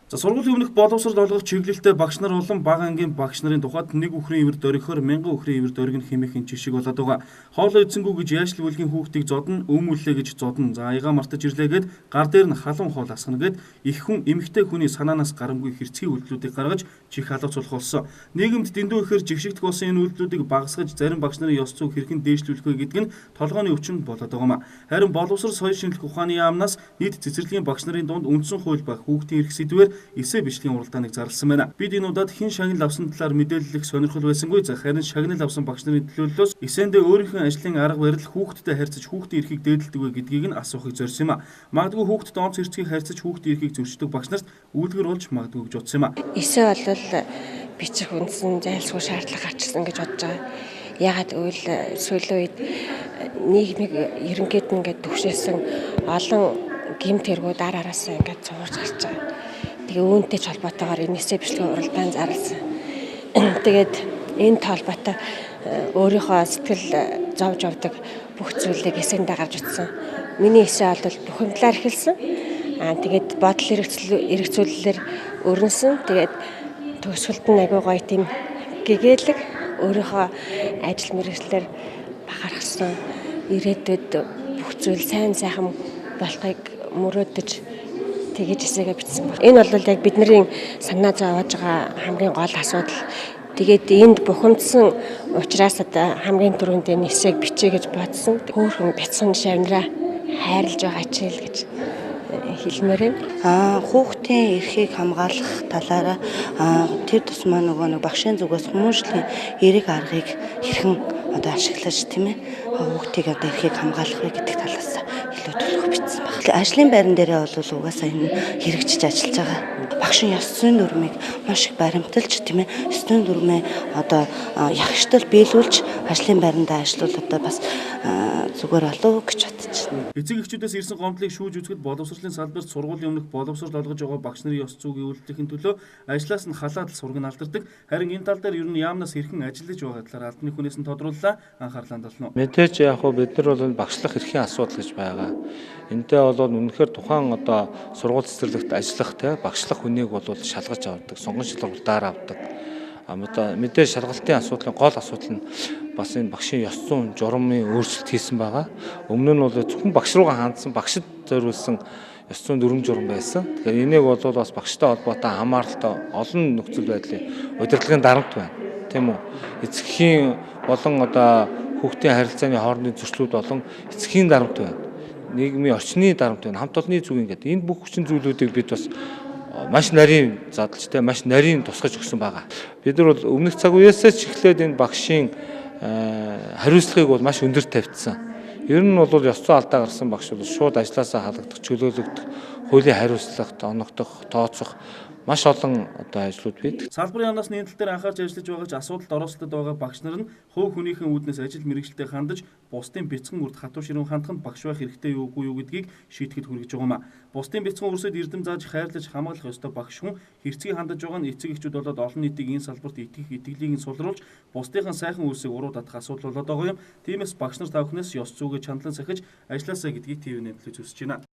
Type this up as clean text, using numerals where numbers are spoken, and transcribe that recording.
За сургуулийн өмнөх боловсрол олгох чиглэлтэй багш нар болон бага ангийн багш нарын тухайд нэг үхрийн ивэр дөрөхөөр 1000 үхрийн ивэр дөргөн хэмээхэн жишг болоод байгаа. Хоолой эзэнгүү гэж яашль бүлгийн хүүхдийг зодно, өмүүлээ гэж зодно. За аяга мартаж ирлээ гэд гар дээр нь халуун хоол асгана гэд их хүн эмэгтэй хүний санаанаас гарамгүй хэрцгий үйлдэлүүдийг гаргаж чих халууцуулах болсон. Нийгэмд дэндүү ихээр жигшигдэх болсон энэ үйлдэлүүдийг багасгаж зарим багш нарын ёс зүйг хэрхэн дээшлүүлэх вэ гэдэг нь толгойн өвчин болоод байгаа юм. Харин боловсрол соёл шинжилх ухааны яамнаас нийт цэцэрлэгийн багш нарын дунд үндсэн хууль ба хүүхдийн эрх сэдвээр эсэ бичлэгийн уралдааныг зарласан байна. Бид энэ удаад хэн шагнал авсан талаар мэдээлэл их сонирхол байсангүй. Харин шагнал авсан багш нарын төлөөллөөс эсэндээ өөрийнхөө ажлын арга барил хүүхдтэй харьцаж хүүхдийн эрхийг дээдэлдэг вэ гэдгийг нь асуухыг зорьсон юм а. Магадгүй хүүхдэд онц хэрцгийг харьцаж хүүхдийн эрхийг зөрчдөг багш нарт үйлдвэр болж магадгүй гэж бодсон юм а. Эсэ бол бичих үндсэн зайлшгүй шаардлага гарчсан гэж бодож байгаа. Ягаад гэвэл сүүлийн үед нийгмийг ерөнхийд нь ингээд төвшөөсөн олон гэмт хэрэгүүд араас ингээд цуурж гарч байгаа. Тэгээ үүнтэй холбоотойгоор энэсээ бичлэгийн уралдаан зарласан. Тэгээд энэ толботой өөрийнхөө сэтгэл зовж явдаг бүх зүйлийг эсэндээ гарч утсан. Миний эсэ бол бухимдлаар эхэлсэн. Тэгээд бодол эргэцүүлэлээр өрнөсөн. Тэгээд төгсгөлд нь агай гоё тийм гэгээлэг өөрийнхөө ажил мэргэжлэр бахархсан. Ирээдүйд бүх зүйл сайн сайхан болохыг мөрөөдөж тэгэж эсэгээ бичсэн баг. Энэ бол яг бидний санаа зовоож байгаа хамгийн гол асуудал. Тэгээд энд бухимдсан учраас одоо хамгийн түрүүнд энэ эсээг бичээ гэж бодсон. Хөөхөн бяцхан шавнараа хайрлаж байгаа чийл гэж хэлмээр байна. Хүүхдийн эрхийг хамгаалах талаараа тэр тусмаа нэг багшийн зүгээс хүмүүжлийн эрэг аргыг хэрхэн одоо ашиглаж тийм ээ хүүхдийг одоо эрхийг хамгаалах вэ гэдэг талаас илүү төлөв бичсэн баг. Ажлын байран дээрээ бол угаасаа энэ хэрэгжиж ажиллаж байгаа. Багшийн ёс зүйн дүрмийг маш их баримталж тийм ээ ёс зүйн дүрмээ одоо ягштал биелүүлж ажлын байрандаа ажиллавал одоо бас зүгээр болов гэж бодож байна. Эцэг эхчүүдээс ирсэн гомдлыг шүүж үзэхэд боловсролын салбарт сургуулийн өмнөх боловсрол олгож байгаа багш нарын ёс зүйн үйлдэхийн төлөө ажлаас нь халаад сураг нь алдардаг. Харин энэ тал дээр ер нь яамнаас хэрхэн ажиллаж байгаа талаар албаны хүнээс нь тодрууллаа. Анхаарлаа хандуулна. Мэдээж яг хөө бид нар бол багшлах эрхийн асуудал гэж байгаа. Энтэй бол үнэхээр тухайн одоо сургууль цэцэрлэгт ажиллах те багшлах хүнийг бол шалгаж авдаг, сонгон шалгалтаар авдаг. Мэдээж шалгалтын асуудлын гол асуудал нь бас энэ багшийн ёс зүйн журмын өөрчлөлт хийсэн байгаа. Өмнө нь бол зөвхөн багш руугаа хандсан, багшид зориулсан ёс зүйн дүрм журам байсан. Тэгэхээр энийг бол бас багштай холбоотой хамааралтай олон нөхцөл байдлын удирдлагын дарамт байна. Тийм үү? Эцэгхийн болон одоо хүүхдийн харилцааны хоорондын зөрчлүүд болон эцэгхийн дарамт байна. Нийгмийн орчны дарамт байна. Хамт олонны зүг ингээд энэ бүх хүчин зүйлүүдийг бид бас маш нарийн задлжтай, маш нарийн тусгаж өгсөн байгаа. Бид нар бол өмнөх цаг үеэсээ ч эхлээд энэ багшийн хариуцлагыг бол маш өндөр тавьдсан. Ер нь бол ёс зүйн алдаа гарсан багш бол шууд ажлаасаа халагдах, чөлөөлөгдөх, хуулийн хариуцлагт оногдох, тооцох маш олон одоо ажлууд байдаг. Салбарын яамнаас энэ тал дээр анхаарч ажиллаж байгаа ч асуудалд оролцдог байгаа багш нар нь хувь хүнийхэн үүднээс ажил мэргэжилтэд хандаж бусдын бяцхан үрд хатуу ширүүн хандах нь багш байх хэрэгтэй юугүй юу гэдгийг шийдэхэд хүргэж байгаа юм а. Бусдын бяцхан үрсэд эрдэм зааж хайрлаж хамгаалах ёстой багш хүн хэрцгий хандаж байгаа нь эцэг эхчүүд болоод олон нийтийг энэ салбарт итгэх итгэлийг нь сулруулж бусдынхаа сайхан үйлсийг уруу татах асуудал болоод байгаа юм. Тиймээс багш нар та бүхнээс ёс зүйгээ чандлан сахиж ажилласаа гэдгийг ТV нэмэлт үзүүлж байна.